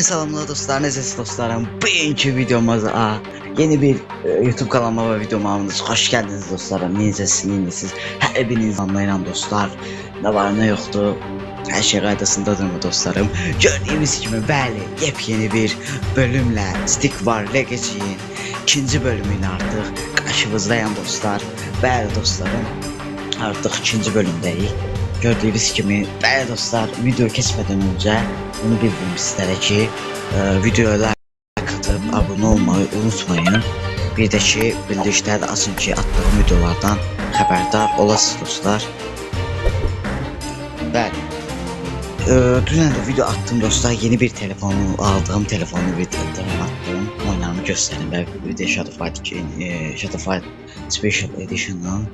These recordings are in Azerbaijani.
Salamlar dostlar, necəsiz dostlarım? Bugünkü videomuzda yeni bir YouTube kanalıma ve videoma hoş geldiniz dostlarım. Necəsiniz? Hepiniz anlayın dostlar. Ne var ne yoktu. Her şey qaydasındadır mı dostlarım? Gördüğünüz gibi bəli, yepyeni bir bölümle Stick War Legacy'nin ikinci bölümüyle artık karşınızdayım dostlar. Bəli dostlarım, artık ikinci bölümdeyiz. Gördüğünüz gibi bəli dostlar, video kesmeden önce bunu bildirim sizlere ki videoya like atıp abone olmayı unutmayın. Bir de ki bildirişleri de açın ki attığım videolardan haberdar olasınız dostlar. Ben dünən də video attım dostlar, yeni bir telefonu aldığım telefonu videodan attım. Oynamı göstereyim ve bir de Shadowfight Special Edition'ın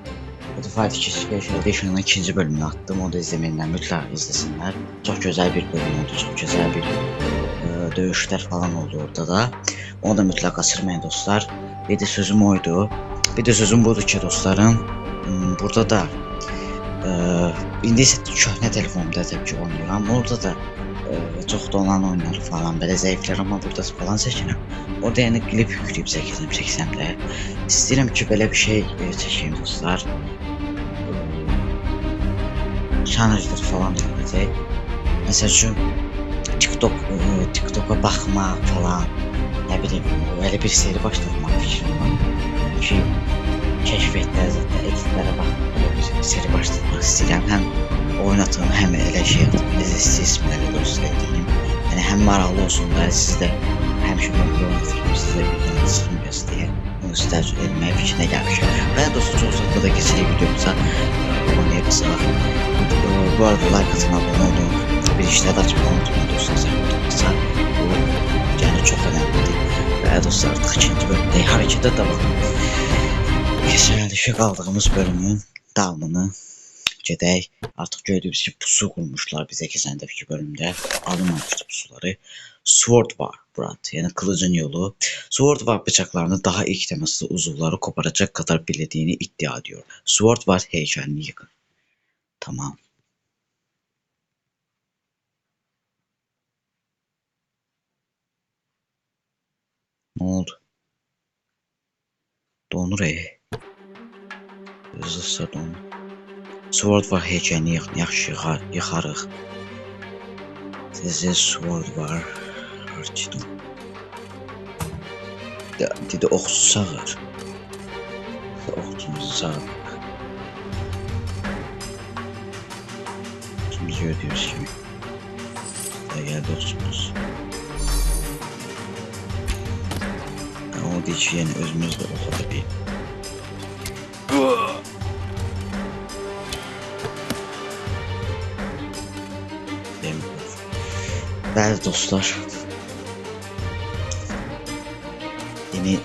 Special Edition'ın ikinci bölümünü attım. Onu da izlemeyenler mutlaka izlesinler. Çok güzel bir bölüm oldu, çok güzel bir dövüşler falan oldu orada da. Onu da mutlaka kaçırmayın dostlar. Bir de sözüm oydu. Bir de sözüm budur ki dostlarım, burada da indi isə köhnə telefonumda təbii ki oynayıram. Orada da çox donan oyunlar falan belə zəiflər, amma burada falan çəkirəm. Orada yəni klip yükləyib çəksəm də istəyirəm ki belə bir şey çəkeyim dostlar. Challenge falan edəcək. Məsəl üçün TikTok'a baxmaq falan, nə bilim, elə bir seri başlatmaq fikrim var ki, keşfetlər zaten editlərə baxıb elə bir seri başlatmaq istəyirəm. Həm oynatım, həm elə şey atım, necə ismləri dostlar edeyim. Yəni həm maraqlı olsun da siz də həmişə böyle oynatırım, sizə bir dənə çıxmıyoruz deyə bunu sizə etməyə fikrinə gəlmişəm. Və dostlar, çox uzaqda da keçirik videomuza, oynayırsaq. Bu arada like atın, abone olun, bir işləri açmayı unutmayın dostlar. Bu yəni çox önemlidir. Və dostlar, artıq ikinci bölümdə harekete devam. Keçən qaldığımız bölümün davamını gedək. Artıq gördüyünüz ki pusu qurmuşlar bizə keçən dəfəki bölümdə. Alınmamışdı pusuları. Sword War Brat, yəni kılıcın yolu. Sword War bıçaklarını daha ilk temaslı uzuvları koparacak kadar bildiğini iddia ediyor. Sword War heykelini yıkın. Tamam. Ne oldu? Donur Hızlısa donur. Sword War heykelini yıkın. Yaxşı yıxarıq. Size Sword War Archidon. Dedi oxçu çağır. Oxçumuzu çağır. Şimdi gördüğünüz gibi geldi oxçumuz. O deyir ki, yəni özümüz də oxuda bir. Bəli dostlar, yeni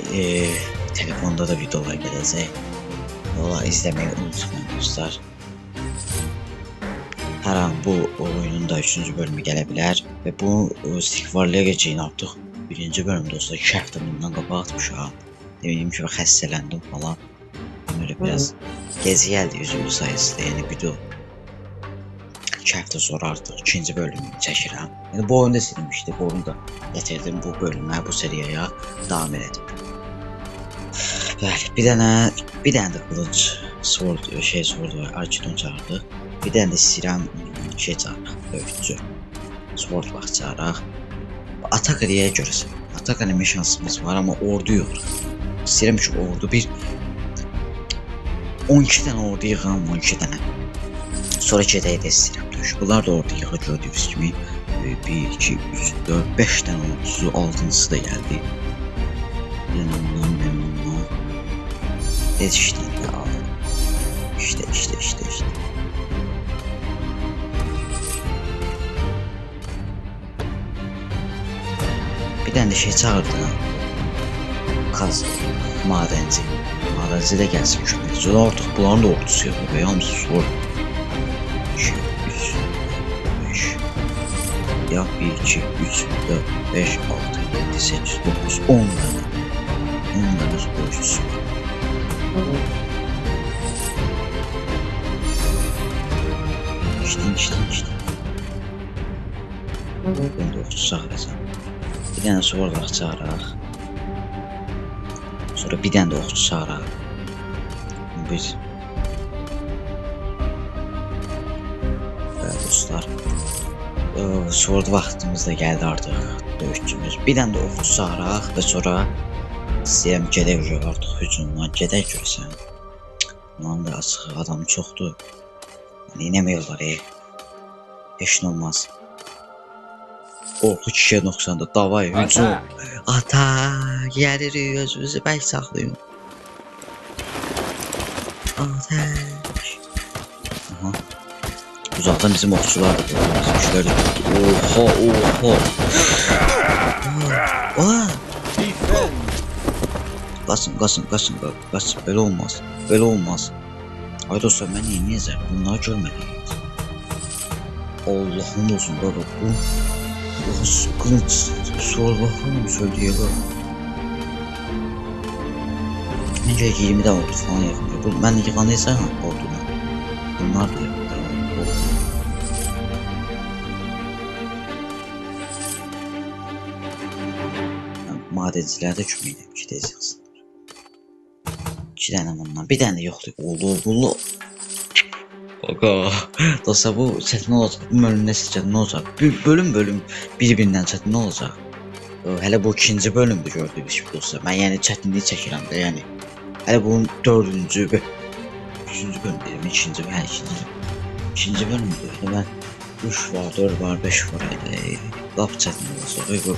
telefonda da videolar gələcək. Valla izləməyi unutmayın dostlar. Hər an bu oyunun da 3-cü bölümü gələ bilər və bu Stick War Legacy'nin artıq birinci bölüm dostlar. 2 həftə bundan qabaq atmışam. Deməyim ki, xəstələndim falan. Böyle biraz gezi gəldi üzümün sayesinde, yəni video 2 həftə sonra artıq ikinci bölümünü çəkirəm. Yəni bu oyunda silmişdi, bu oyunu da gətirdim bu bölümə, bu seriyaya davam edelim. Bəli, bir dənə də kılıç Sword var, Archidon çağırdı. Bir dənə də istəyirəm şey çağıraq, döyüşçü. Sword War çağıraq. Atak eləyə görəsən. Atak eləmə şansımız var, amma ordu yox. İstəyirəm ki ordu bir 12 dənə ordu yığam, 12 dənə. Sonra gedəyə də istəyirəm. Bunlar da orada yığa gördüyünüz kimi 1, 2, 3, 4, 5 tane ordusu, 6'sı da geldi. Yanımdan. İşte aldım. İşte. Bir tane de şey çağırdı. Kaz, madenci. Madenci de gelsin köməkçi. Artıq bunların da ordusu yok. Ve yalnız zor. 2, 3, 5. Ya 1, 2, 3, 4, 5, 6, 7, 8, 9, 10 tane. 10 tane sporcusu var. İşte. Ben de 30 sağlayacağım. Bir dənə sword çağıraq. Sonra bir dənə də oxçu çağıraq. Biz dostlar, sword vaxtımız da gəldi artıq döyüşçümüz. Bir dənə də oxçu çağıraq və sonra istəyirəm gedək artıq hücumdan gedək görsən. Bundan da açıq adam çoxdur. Neynəmək olar heç nə olmaz. Qorxu 2'ye 90'da davay hücum. Ata gəlirik özümüzü bək saxlayın. Ateş. Aha. Uzaqdan bizim oxçular da bizimkiler. Oha. Qaçın. Belə olmaz. Belə olmaz. Ay dostlar, mən neyəcəm? Bunları görməliyim. Allah'ın olsun baba. Bu sıkıntı sorulağım söylüyor baba. Bence 20'de oldu falan yakın. Ben yıkanıysa oldu. Bunlar da yakın. Madencilerde köməyinəm ki tez yazsınlar. 2 dənə bundan, bir dənə yoxdur. Oldu. Dostlar, bu çətin olacaq. Bu bölüm nəsə çətin olacaq. Bölüm bir-birindən çətin olacaq. Hələ bu ikinci bölümdür gördüyünüz gibi dostlar. Mən yəni çətinlik çəkirəm də, yəni. Hələ bunun dördüncü bölüm deyim, ikinci bölümdür. Hələ mən 3 var, 4 var, 5 var. Lap çətin olacaq.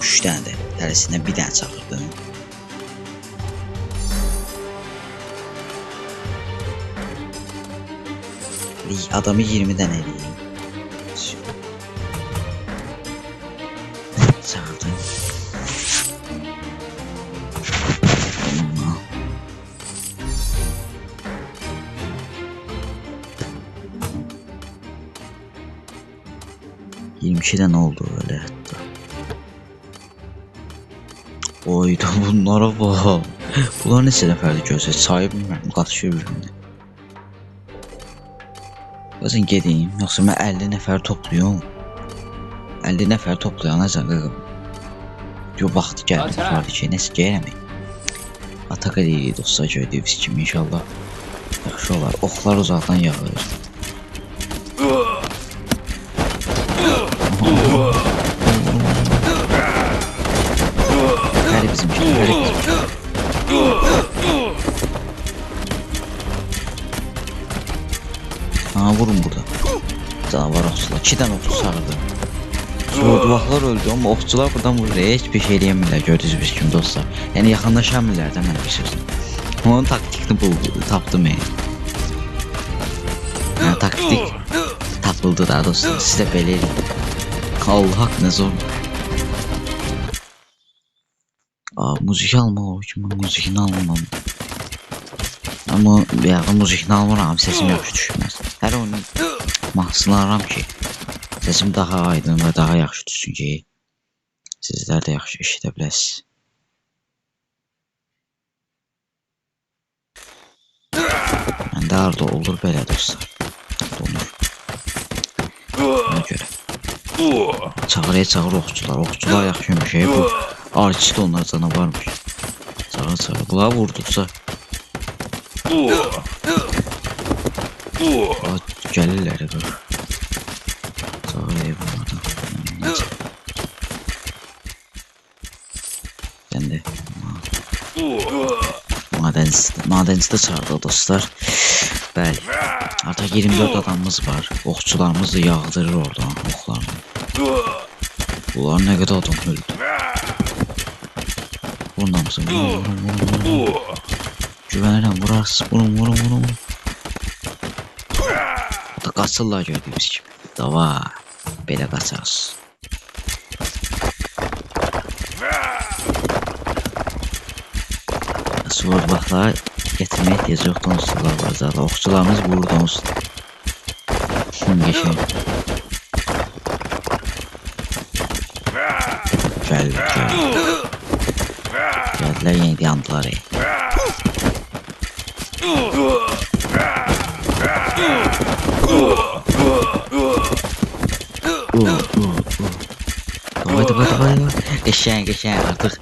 Üç dənə də hərəsindən bir dənə çağırdım. Adamı 20 dənə eləyim. Çağırdım. $22'den oldu öyle hatta. Oyda bunlara bak. Bunlar neçə nəfərdir görsə, sayı bilmirəm, qatışıyor bir-birinə. Yazın gedeyim, yoxsa mən 50 nəfər toplayım. 50 nəfər toplayana yo vaxtı gəldi, vardı ki, nəsə gəlmək. Atak edirik dostlar, gördüyünüz kimi inşallah yaxşı olar. Oxlar uzaqdan yağır. Həli bizimki. Vurun burada. Canavar oxçular. 2 dənə oxçu sağırdı. Soğuduvaqlar öldü, amma oxçular buradan vurur. Heç bir şey eləyəmirlər, gördüyünüz kimi dostlar. Yəni yaxınlaşamirlər də mənə bir sözlə. Onun taktikini tapdım yəni. Taktik tapıldı da dostlar. Siz də belə edin. Allah haq nə zor. Müzik almaq olur ki, mən müzikini almam. Amma müzikini almıram, sesim yaxşı düşməz. Hər oyunu mahsınlaram ki, sesim daha aydın və daha yaxşı düşsün ki, sizlər də yaxşı eşidə biləsiniz. Məndə arada olur belə dostlar. Donur. Ona görə. Çağır oxçular. Oxçular yaxşı yömüşək. Bu arçı da onlar canavarmış. Çağır. Bunları vurduqsa gəlirlər ya. Çağır bunlardan. Gəndi. Madencidə çağırdı dostlar. Bəli. Artıq 24 adamımız var. Oxçularımız da yağdırır oradan oxlarını. Bunlar nə qədər adam öldü. Bundan mısın? Güvənirəm, vurarsız. Vurun. Da qaçırlar gördüyünüz kimi. Dava. Belə qaçarsız. Sword vaxtlar getirməyə ehtiyac yoxdur, onsuzlar var zaten. Oxçularımız burada olsun. Geçelim. Geldiler yine yandılar. Qəşəng artıq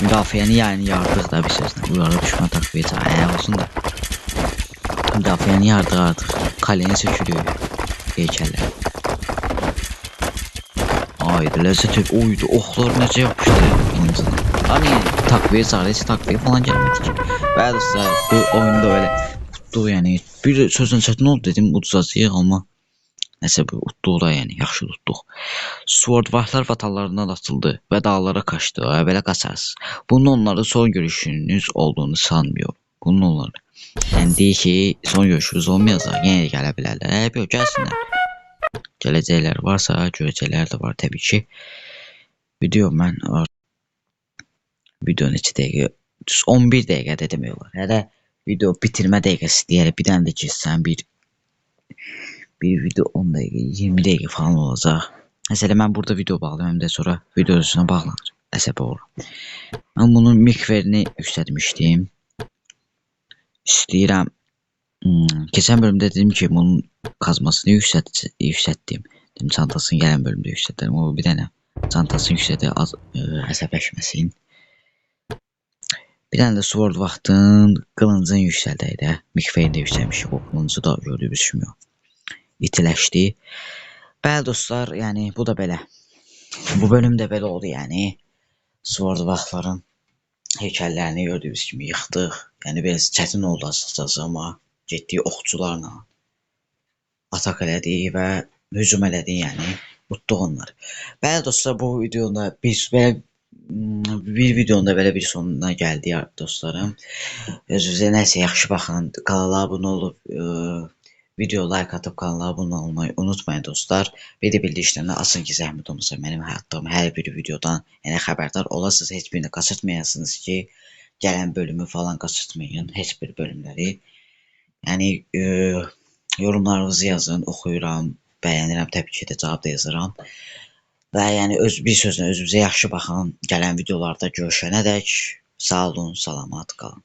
müdafiəni yani yardıq da bir sözlə. Bunlara düşman takviye çağırır olsun da. Müdafiəni yardıq artıq. Kaleni sökülüyor. Heykəller. Haydi lezzet oydu. Oxlar necə yapışdı kılıncına. Hani takviye çağırır, takviye falan gelmedi ki. Və dostlar bu oyunda öyle utdu yani. Bir sözün çətin oldu dedim udacağıq amma nəsə bu utduq da yani yaxşı tutduq. Sword vaxtlar vatallarından atıldı və dağlara kaçtı. Belə qaçarsız. Bunun onları son görüşünüz olduğunu sanmıyorum. Bunun onları. Yəni deyir ki, son görüşünüz olmayacaq. Yenə də gələ bilərlər. Yox, gəlsinlər. Gələcəklər varsa, görəcəklər də var təbii ki. Video neçə dəqiqə? 11 dəqiqədə demək olar. Hələ video bitirmə dəqiqəsi deyərək bir dənə də keçsən bir video 10 dəqiqə, 20 dəqiqə falan olacaq. Məsələn mən burada video bağlayıram da sonra video üstünə bağlanır. Əsəbi olur. Mən bunun mikverini yüksəltmişdim. İstəyirəm. Keçən bölümdə dedim ki, bunun kazmasını yüksəltdim. Dedim çantasını gələn bölümdə yüksəltdim. O bir dənə çantasını yüksəltdi əsəbləşməsin. Bir dənə də sword vaxtın qılıncını yüksəldək də. Mikverini də yüksəlmişik. O qılıncı da gördüyünüz kimi itiləşdi. Bəli dostlar, yəni bu da belə. Bu bölüm də belə oldu yəni. Sword vaxtların heykəllərini gördüyünüz kimi yıxdıq. Yəni biraz çətin oldu açıqcası amma getdik oxçularla atak elədik və hücum elədik yəni. Utduq onları. Bəli dostlar bu videoda bir videonun da belə bir sonuna gəldik dostlarım. Özünüzə nəsə yaxşı baxın. Kanala abunə olub video like atıp kanala abunə olmayı unutmayın dostlar. Bir də bildirişlərini açın ki zəhmət olmasa mənim həyatım hər bir videodan yəni xəbərdar olasınız. Heç birini qaçırtmayasınız ki gələn bölümü falan qaçırtmayın. Heç bir bölümləri. Yəni yorumlarınızı yazın, oxuyuram, bəyənirəm, təbii ki də cavab da yazıram. Və yəni bir sözlə özünüzə yaxşı baxın. Gələn videolarda görüşənədək sağ olun, salamat qalın.